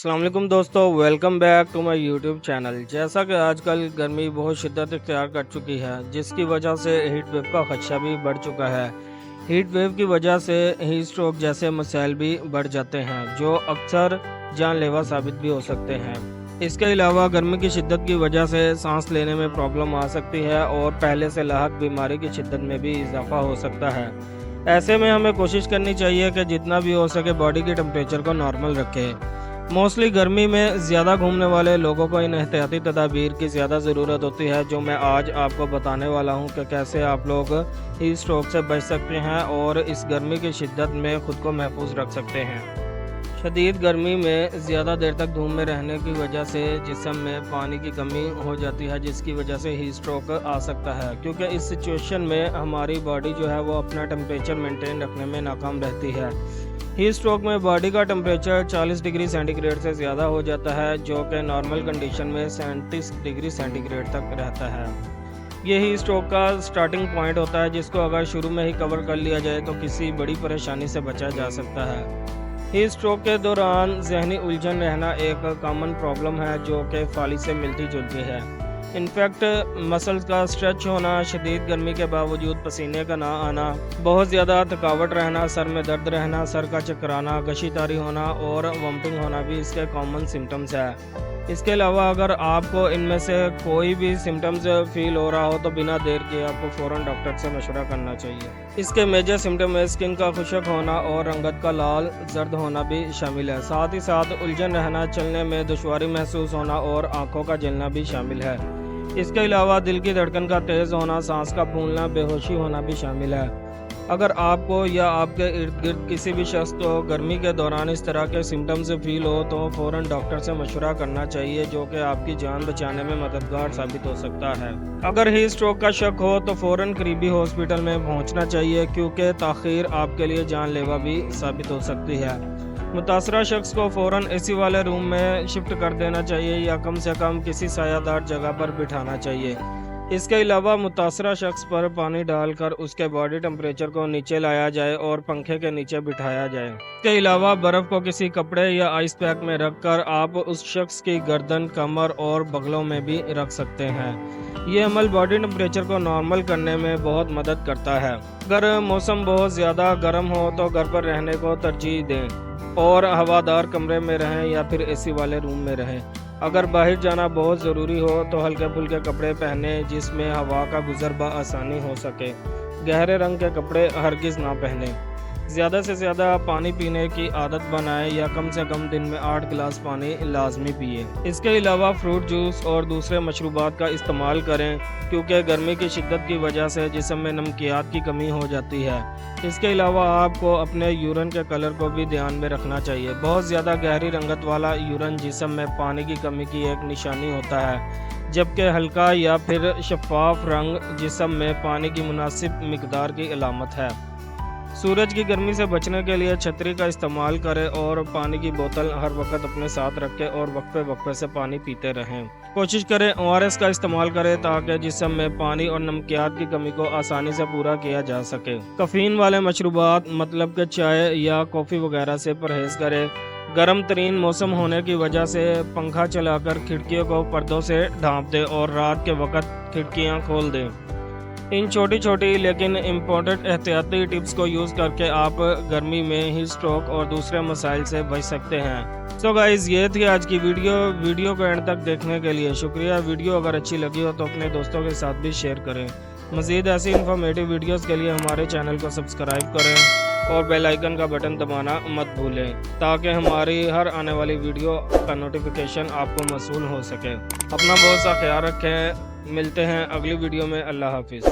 अस्सलाम वालेकुम दोस्तों, welcome back to my YouTube channel. जैसा कि आजकल गर्मी बहुत शिद्दत इख्तियार कर चुकी है, जिसकी वजह से हीट वेव का खदशा भी बढ़ चुका है। हीट वेव की वजह से हीट स्ट्रोक जैसे मसाइल भी बढ़ जाते हैं, जो अक्सर जानलेवा साबित भी हो सकते हैं। इसके अलावा गर्मी की शिद्दत की वजह से सांस लेने में प्रॉब्लम आ सकती है और पहले से लाहक बीमारी की शिद्दत में भी इजाफा हो सकता है। ऐसे में हमें कोशिश करनी चाहिए कि जितना भी हो सके बॉडी के टेम्परेचर को नॉर्मल रखें। मोस्टली गर्मी में ज़्यादा घूमने वाले लोगों को इन एहतियाती तदाबीर की ज़्यादा ज़रूरत होती है, जो मैं आज आपको बताने वाला हूं कि कैसे आप लोग हीट स्ट्रोक से बच सकते हैं और इस गर्मी की शिद्दत में ख़ुद को महफूज रख सकते हैं। शदीद गर्मी में ज़्यादा देर तक धूप में रहने की वजह से जिस्म में पानी की कमी हो जाती है, जिसकी वजह से हीट स्ट्रोक आ सकता है, क्योंकि इस सिचुएशन में हमारी बॉडी जो है वो अपना टेम्परेचर मेंटेन रखने में नाकाम रहती है। हीट स्ट्रोक में बॉडी का टेम्परेचर 40 डिग्री सेंटीग्रेड से ज़्यादा हो जाता है, जो कि नॉर्मल कंडीशन में 37 डिग्री सेंटीग्रेड तक रहता है। ये हीट स्ट्रोक का स्टार्टिंग पॉइंट होता है, जिसको अगर शुरू में ही कवर कर लिया जाए तो किसी बड़ी परेशानी से बचा जा सकता है। हीट स्ट्रोक के दौरान जहनी उलझन रहना एक कॉमन प्रॉब्लम है, जो कि फाली से मिलती जुलती है। इनफैक्ट मसल्स का स्ट्रेच होना, शदीद गर्मी के बावजूद पसीने का ना आना, बहुत ज़्यादा थकावट रहना, सर में दर्द रहना, सर का चकराना, गशीतारी होना और वॉमिटिंग होना भी इसके कॉमन सिम्टम्स है। इसके अलावा अगर आपको इनमें से कोई भी सिम्टम्स फील हो रहा हो तो बिना देर किए आपको फ़ौरन डॉक्टर से मशवरा करना चाहिए। इसके मेजर सिम्टम में स्किन का खुश्क होना और रंगत का लाल जर्द होना भी शामिल है। साथ ही साथ उलझन रहना, चलने में दुश्वारी महसूस होना और आँखों का जलना भी शामिल है। इसके अलावा दिल की धड़कन का तेज़ होना, सांस का फूलना, बेहोशी होना भी शामिल है। अगर आपको या आपके इर्द गिर्द किसी भी शख्स को गर्मी के दौरान इस तरह के सिम्टम्स फील हो तो फ़ौरन डॉक्टर से मशवरा करना चाहिए, जो कि आपकी जान बचाने में मददगार साबित हो सकता है। अगर हीट स्ट्रोक का शक हो तो फ़ौरन करीबी हॉस्पिटल में पहुंचना चाहिए, क्योंकि ताख़ीर आपके लिए जानलेवा भी साबित हो सकती है। मुतासरा शख्स को फ़ौरन एसी वाले रूम में शिफ्ट कर देना चाहिए या कम से कम किसी सायादार जगह पर बिठाना चाहिए। इसके अलावा मुतासरा शख्स पर पानी डालकर उसके बॉडी टेम्परेचर को नीचे लाया जाए और पंखे के नीचे बिठाया जाए। इसके अलावा बर्फ़ को किसी कपड़े या आइस पैक में रखकर आप उस शख्स की गर्दन, कमर और बगलों में भी रख सकते हैं। ये अमल बॉडी टेम्परेचर को नॉर्मल करने में बहुत मदद करता है। अगर मौसम बहुत ज़्यादा गर्म हो तो घर पर रहने को तरजीह दें और हवादार कमरे में रहें या फिर एसी वाले रूम में रहें। अगर बाहर जाना बहुत ज़रूरी हो तो हल्के फुल्के कपड़े पहने जिसमें हवा का गुजर आसानी हो सके। गहरे रंग के कपड़े हरगिज़ ना पहने। ज़्यादा से ज़्यादा पानी पीने की आदत बनाएं या कम से कम दिन में 8 गिलास पानी लाजमी पिए। इसके अलावा फ्रूट जूस और दूसरे मशरूबात का इस्तेमाल करें, क्योंकि गर्मी की शिद्दत की वजह से जिस्म में नमकियात की कमी हो जाती है। इसके अलावा आपको अपने यूरिन के कलर को भी ध्यान में रखना चाहिए। बहुत ज़्यादा गहरी रंगत वाला यूरिन जिस्म में पानी की कमी की एक निशानी होता है, जबकि हल्का या फिर शफाफ रंग जिस्म में पानी की मुनासिब मिकदार की अलामत है। सूरज की गर्मी से बचने के लिए छतरी का इस्तेमाल करें और पानी की बोतल हर वक्त अपने साथ रखें और वक्फे वक्फे से पानी पीते रहें। कोशिश करें ORS का इस्तेमाल करें ताकि जिस्म में पानी और नमकियात की कमी को आसानी से पूरा किया जा सके। कैफीन वाले मशरूबात मतलब कि चाय या कॉफ़ी वगैरह से परहेज़ करें। गर्म तरीन मौसम होने की वजह से पंखा चलाकर खिड़कियों को पर्दों से ढाँप दें और रात के वक्त खिड़कियाँ खोल दें। इन छोटी छोटी लेकिन इम्पोर्टेंट एहतियाती टिप्स को यूज़ करके आप गर्मी में हीट स्ट्रोक और दूसरे मसाइल से बच सकते हैं। सो गाइज़, ये थी आज की वीडियो को एंड तक देखने के लिए शुक्रिया। वीडियो अगर अच्छी लगी हो तो अपने दोस्तों के साथ भी शेयर करें। मज़ीद ऐसी इन्फॉर्मेटिव वीडियोज़ के लिए हमारे चैनल को सब्सक्राइब करें और बेल आइकन का बटन दबाना मत भूलें, ताकि हमारी हर आने वाली वीडियो का नोटिफिकेशन आपको मौसूल हो सके। अपना बहुत सा ख्याल रखें। मिलते हैं अगली वीडियो में। अल्लाह हाफिज़।